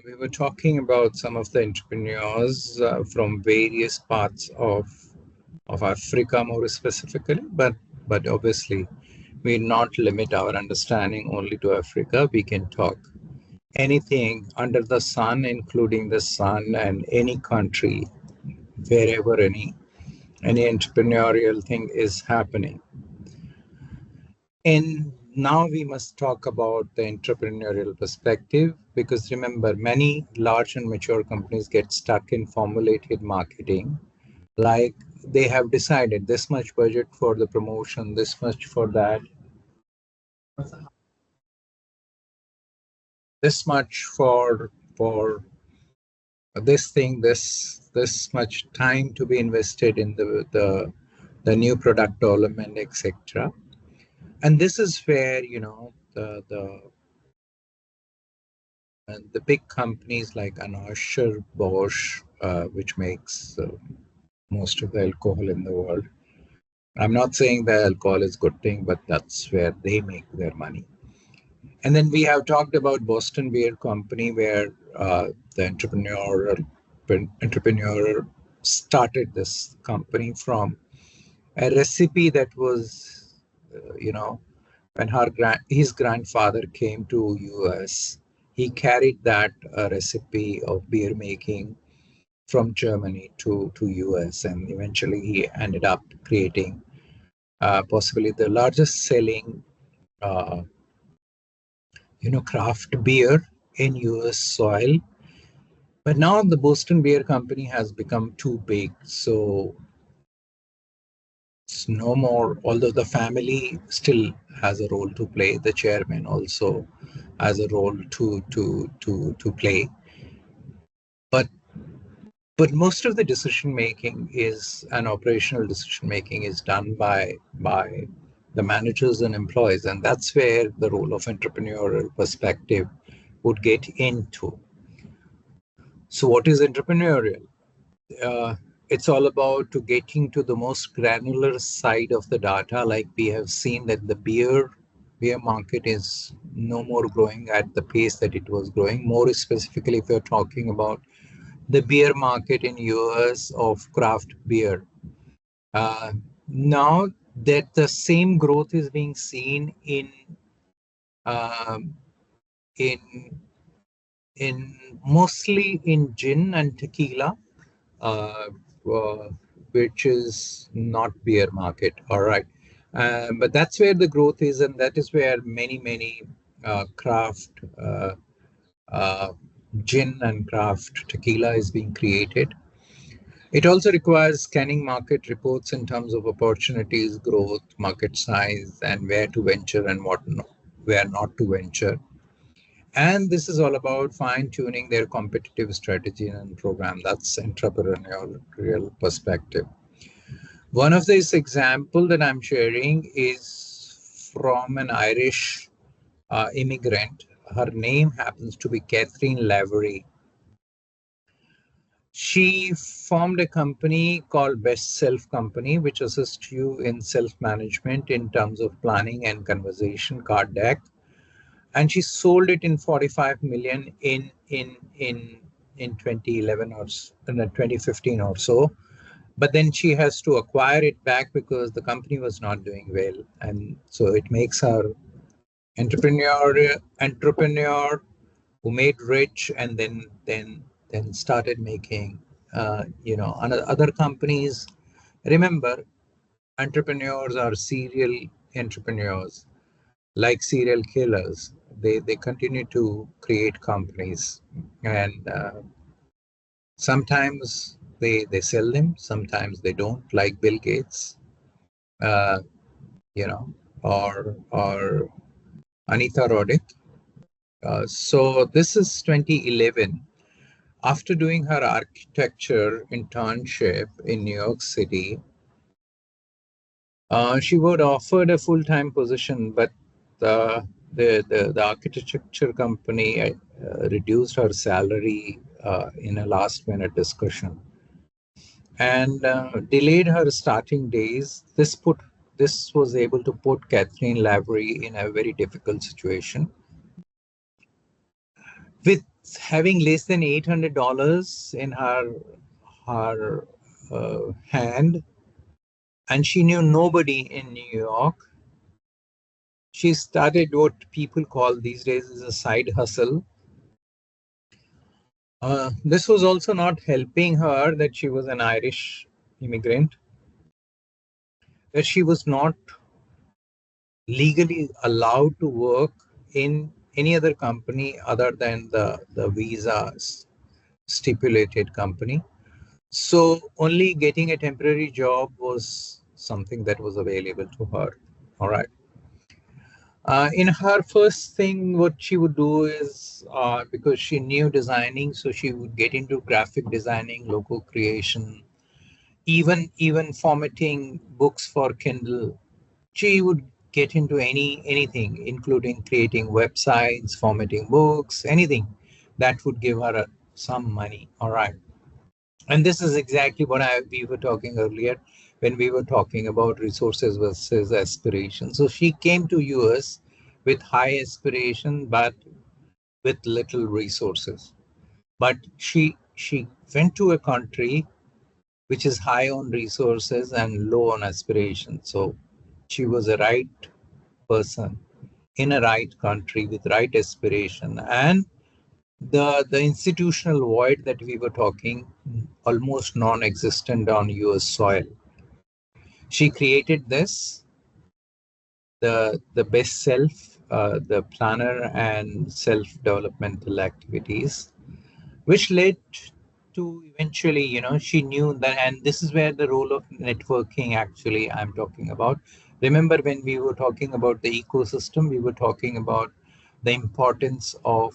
We were talking about some of the entrepreneurs from various parts of Africa, more specifically, but obviously we not limit our understanding only to Africa. We can talk anything under the sun, including the sun, and any country wherever any entrepreneurial thing is happening. And now we must talk about the entrepreneurial perspective, because remember, many large and mature companies get stuck in formulated marketing. Like, they have decided this much budget for the promotion, this much for that, this much for this thing, this much time to be invested in the new product development, etc. And this is where, the big companies like Anheuser Bosch, which makes most of the alcohol in the world. I'm not saying that alcohol is a good thing, but that's where they make their money. And then we have talked about Boston Beer Company, where the entrepreneur started this company from a recipe that was, when his grandfather came to US, he carried that recipe of beer making from Germany to US, and eventually he ended up creating possibly the largest selling uh, craft beer in US soil. But now the Boston Beer Company has become too big, so it's no more. Although the family still has a role to play, the chairman also has a role to play. But most of the decision making is an operational decision making is done by the managers and employees, and that's where the role of entrepreneurial perspective would get into. So what is entrepreneurial? It's all about to getting to the most granular side of the data. Like, we have seen that the beer market is no more growing at the pace that it was growing. More specifically, if you're talking about the beer market in US of craft beer, now that the same growth is being seen um, in mostly in gin and tequila, uh, uh, which is not beer market. All right. But that's where the growth is, and that is where many craft uh, gin and craft tequila is being created. It also requires scanning market reports in terms of opportunities, growth, market size, and where to venture and where not to venture. And this is all about fine-tuning their competitive strategy and program. That's entrepreneurial perspective. One of these example that I'm sharing is from an Irish immigrant. Her name happens to be Catherine Lavery. She formed a company called Best Self Company, which assists you in self-management in terms of planning and conversation card deck. And she sold it in 45 million in 2011 or 2015 or so. But then she has to acquire it back because the company was not doing well, and so it makes her entrepreneur who made rich, and then started making other companies. Remember, entrepreneurs are serial entrepreneurs, like serial killers. They continue to create companies, and sometimes they sell them, sometimes they don't, like Bill Gates, uh, or Anita Roddick. So this is 2011. After doing her architecture internship in New York City, she was offered a full-time position, but the architecture company reduced her salary in a last-minute discussion, and delayed her starting days. This was able to put Kathleen Lavery in a very difficult situation. with having less than $800 in her hand, and she knew nobody in New York. She started what people call these days as a side hustle. This was also not helping her that she was an Irish immigrant, that she was not legally allowed to work in any other company other than the visas stipulated company. So only getting a temporary job was something that was available to her. All right. In her first thing, what she would do is because she knew designing, so she would get into graphic designing, logo creation, even formatting books for Kindle. She would get into anything, including creating websites, formatting books, anything that would give her some money. All right. And this is exactly what we were talking earlier when we were talking about resources versus aspiration. So she came to US with high aspiration, but with little resources. But she went to a country which is high on resources and low on aspiration. So she was a right person in a right country with right aspiration, and the institutional void that we were talking, almost non-existent on US soil. She created this, the best self, the planner and self-developmental activities, which led to eventually, she knew that, and this is where the role of networking actually I'm talking about. Remember, when we were talking about the ecosystem, we were talking about the importance of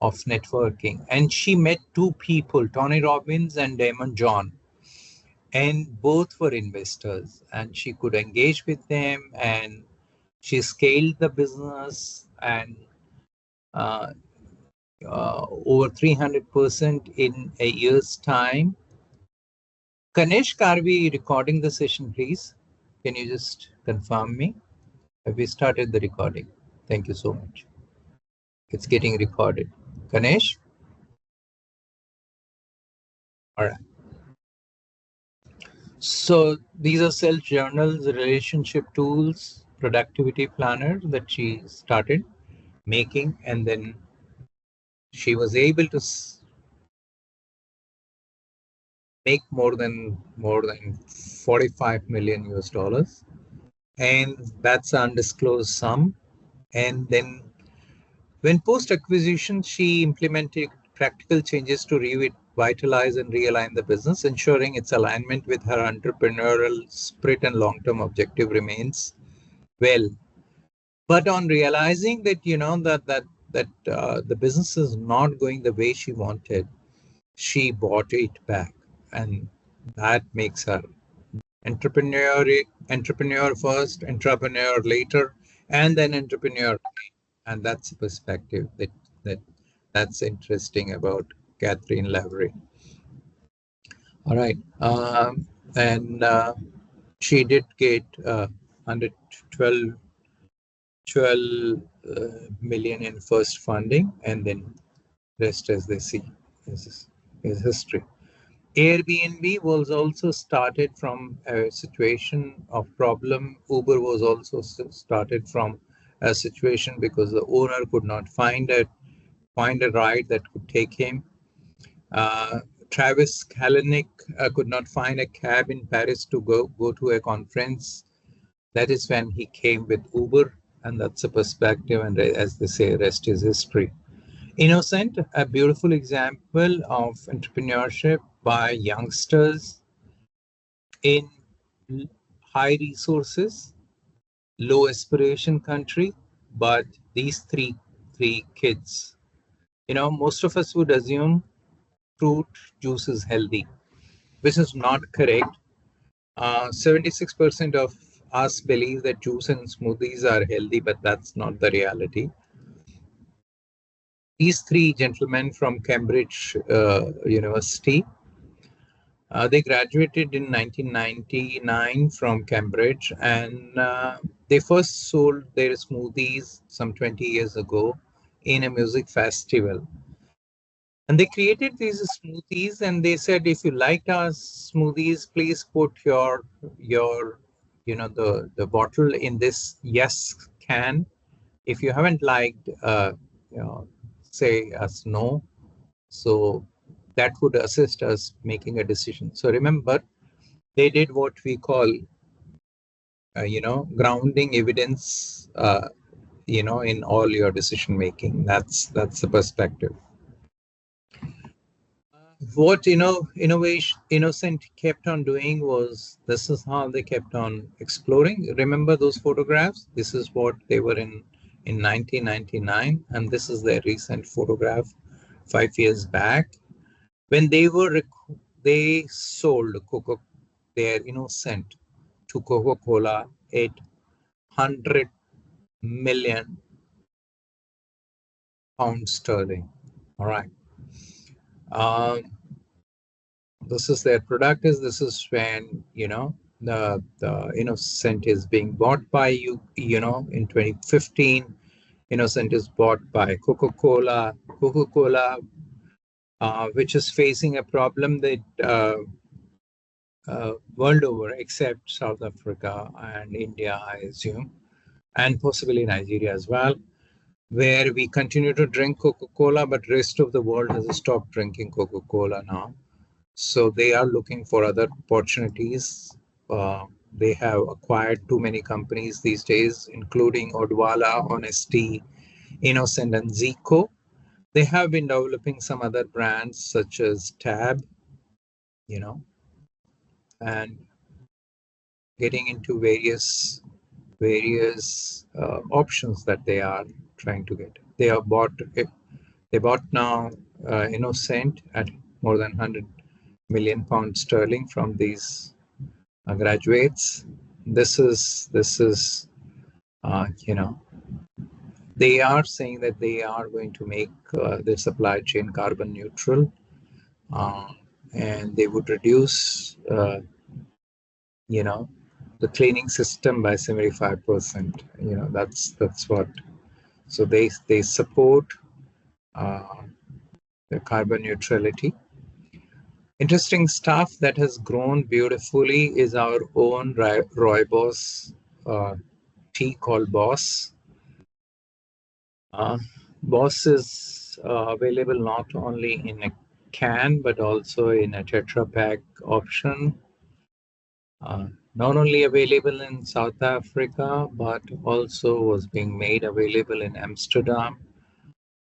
networking. And she met two people, Tony Robbins and Damon John, and both were investors, and she could engage with them, and she scaled the business, and uh, over 300% in a year's time. Kanesh, are we recording the session, please? Can you just confirm me? Have we started the recording? Thank you so much. It's getting recorded. Kanesh? All right. So these are self journals, relationship tools, productivity planners that she started making, and then she was able to make more than 45 million US dollars, and that's an undisclosed sum. And then when post acquisition, she implemented practical changes to revitalize and realign the business, ensuring its alignment with her entrepreneurial spirit and long term objective remains well. But on realizing that, the business is not going the way she wanted, she bought it back, and that makes her entrepreneur first, entrepreneur later, and then entrepreneur. And that's a perspective that that's interesting about Catherine Lavery. All right. And she did get 112 million in first funding, and then rest, as they see, is history. Airbnb was also started from a situation of problem. Uber was also started from a situation because the owner could not find a ride that could take him. Uh, Travis Kalanick could not find a cab in Paris to go to a conference. That is when he came with Uber, and that's a perspective. And as they say, rest is history. Innocent, a beautiful example of entrepreneurship by youngsters in high resources, low aspiration country, but these three kids. Most of us would assume fruit juice is healthy, which is not correct. 76% of us believe that juice and smoothies are healthy, but that's not the reality. These three gentlemen from Cambridge University, they graduated in 1999 from Cambridge, and they first sold their smoothies some 20 years ago in a music festival. And they created these smoothies, and they said, if you liked our smoothies, please put your the bottle in this yes can. If you haven't liked, say us no. So that would assist us making a decision. So remember, they did what we call, grounding evidence, in all your decision making. That's the perspective. What innovation Innocent kept on doing was, this is how they kept on exploring. Remember those photographs? This is what they were in 1999, and this is their recent photograph 5 years back when they sold their Innocent to Coca-Cola at 100 million pounds sterling. All right. Um, this is their product. This is when the Innocent is being bought by in 2015. Innocent is bought by Coca-Cola. Coca-Cola, which is facing a problem that world over, except South Africa and India, I assume, and possibly Nigeria as well, where we continue to drink Coca-Cola, but rest of the world has stopped drinking Coca-Cola now. So they are looking for other opportunities. They have acquired too many companies these days, including Odwalla, Honesty, Innocent, and Zico. They have been developing some other brands such as Tab, and getting into various options that they are trying to get. They bought now Innocent at more than 100 million pounds sterling from these graduates. This is they are saying that they are going to make their supply chain carbon neutral, uh, and they would reduce the cleaning system by 75%. That's what. So they support uh, the carbon neutrality. Interesting stuff that has grown beautifully is our own rooibos tea called Boss. Boss is available not only in a can but also in a Tetra Pak option. Not only available in South Africa, but also was being made available in Amsterdam.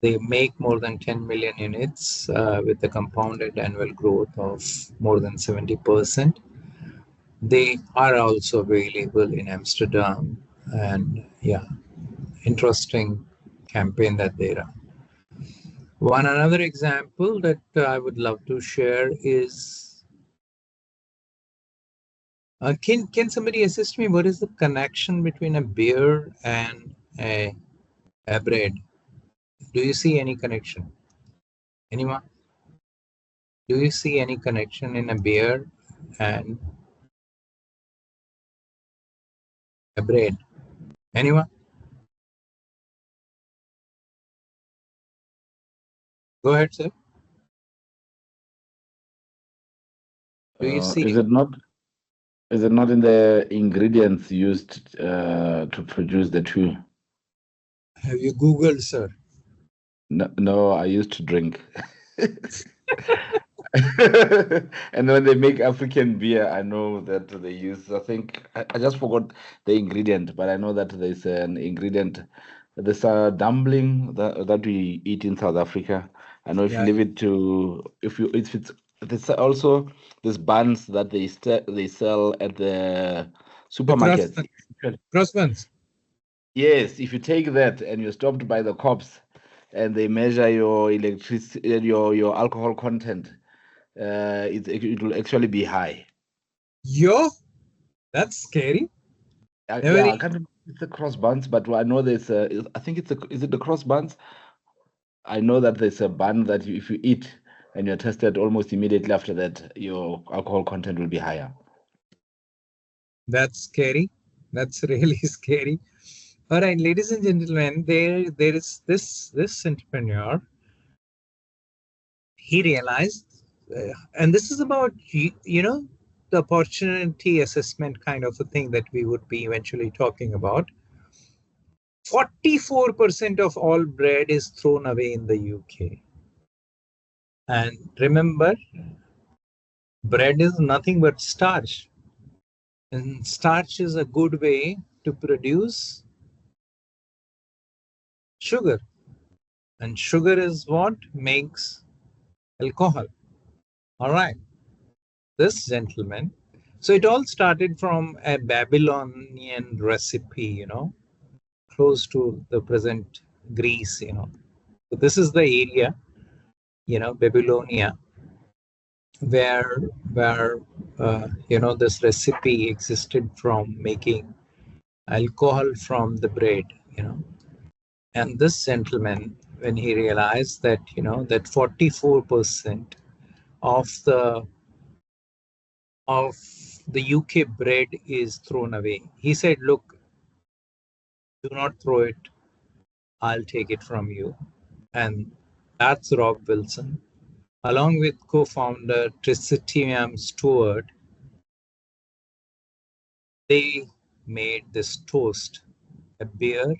They make more than 10 million units with a compounded annual growth of more than 70%. They are also available in Amsterdam, and yeah, interesting campaign that they run. One another example that I would love to share is, can somebody assist me? What is the connection between a beer and a bread? Do you see any connection? Anyone? Do you see any connection in a beer and a bread? Anyone? Go ahead, sir. Do you see? Is it not in the ingredients used to produce the two? Have you Googled, sir? No, I used to drink. And when they make African beer, I know that they use, I think, I just forgot the ingredient, but I know that there's an ingredient. There's a dumpling that we eat in South Africa. I know if you leave it to, if it's, there's also these buns that they sell at the supermarkets. Cross buns. Yes, if you take that and you're stopped by the cops and they measure your electricity, your alcohol content, it will actually be high. Yo, that's scary. I can't remember if it's the cross buns, but I know there's I think is it the cross buns? I know that there's a bun that if you eat and you're tested almost immediately after that, your alcohol content will be higher. That's scary. That's really scary. All right, ladies and gentlemen, there is this entrepreneur. He realized, and this is about the opportunity assessment kind of a thing that we would be eventually talking about. 44% of all bread is thrown away in the UK. And remember, bread is nothing but starch. And starch is a good way to produce sugar. And sugar is what makes alcohol. All right. This gentleman. So it all started from a Babylonian recipe, close to the present Greece. So this is the area, Babylonia, where this recipe existed from making alcohol from the bread, you know. And this gentleman, when he realized that, that 44% of the UK bread is thrown away, he said, "Look, do not throw it. I'll take it from you." And that's Rob Wilson, along with co-founder Tristram Stewart. They made this toast, a beer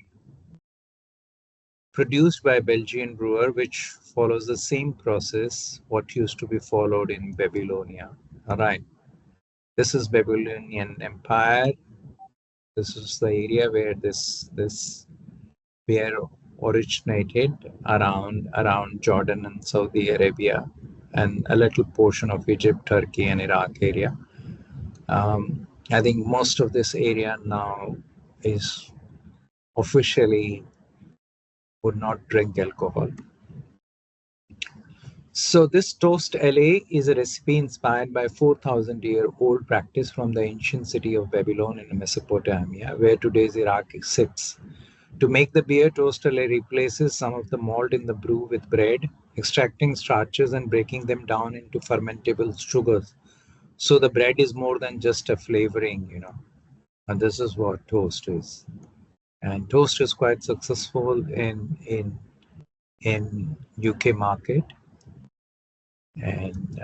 produced by a Belgian brewer, which follows the same process what used to be followed in Babylonia. All right, this is Babylonian Empire. This is the area where this beer originated around Jordan and Saudi Arabia, and a little portion of Egypt, Turkey, and Iraq area. I think most of this area now is officially would not drink alcohol. So this toast LA is a recipe inspired by 4,000-year-old practice from the ancient city of Babylon in Mesopotamia, where today's Iraq sits. To make the beer, toast LA replaces some of the malt in the brew with bread, extracting starches and breaking them down into fermentable sugars. So the bread is more than just a flavoring. And this is what toast is. And toast is quite successful in UK market. And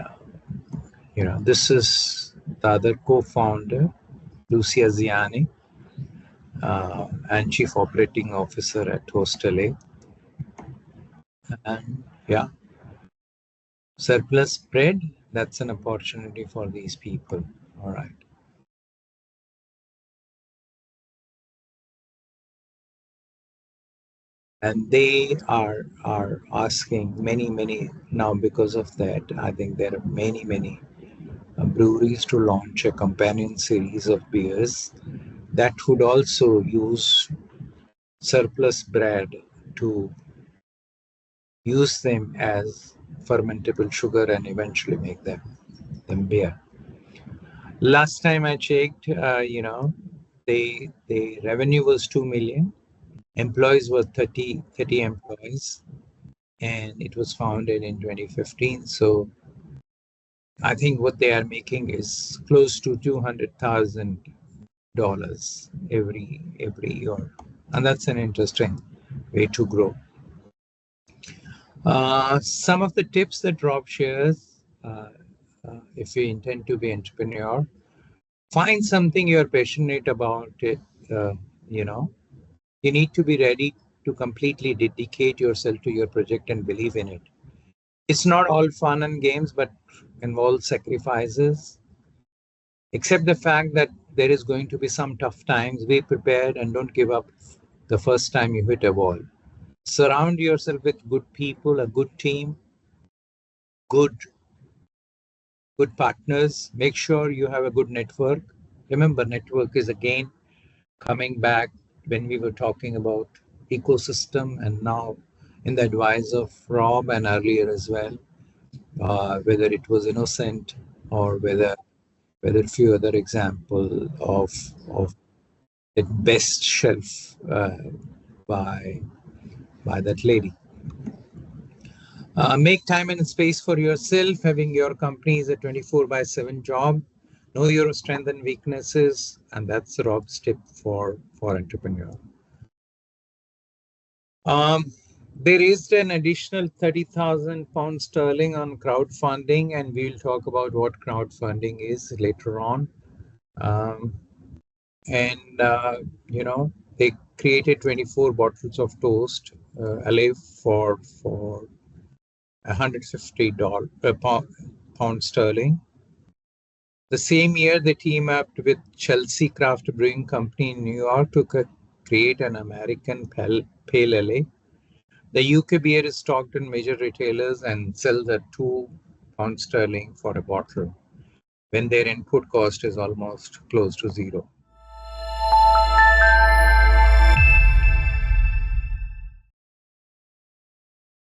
this is the other co-founder, Lucia Ziani, and Chief Operating Officer at Toast LA. And yeah, surplus bread, that's an opportunity for these people. All right. And they are asking many now, because of that. I think there are many breweries to launch a companion series of beers that would also use surplus bread to use them as fermentable sugar and eventually make them beer. Last time I checked, the revenue was 2 million. Employees were 30 employees, and it was founded in 2015. So I think what they are making is close to $200,000 every year, and that's an interesting way to grow. Some of the tips that Rob shares, if you intend to be entrepreneur, find something you're passionate about. You know, you need to be ready to completely dedicate yourself to your project and believe in it. It's not all fun and games, but involves sacrifices. Accept the fact that there is going to be some tough times. Be prepared and don't give up the first time you hit a wall. Surround yourself with good people, a good team, good partners. Make sure you have a good network. Remember, network is again coming back when we were talking about ecosystem, and now in the advice of Rob and earlier as well, whether it was Innocent or whether a few other example of the best shelf by that lady. Make time and space for yourself. Having your company is a 24/7 job. Know your strengths and weaknesses, and that's Rob's tip for entrepreneur. They raised an additional 30,000 pounds sterling on crowdfunding, and we'll talk about what crowdfunding is later on. Um, and they created 24 bottles of toast alive for $150 pound sterling. The same year, they team up with Chelsea Craft Brewing Company in New York to create an American pale ale. The UK beer is stocked in major retailers and sells at £2 sterling for a bottle, when their input cost is almost close to zero.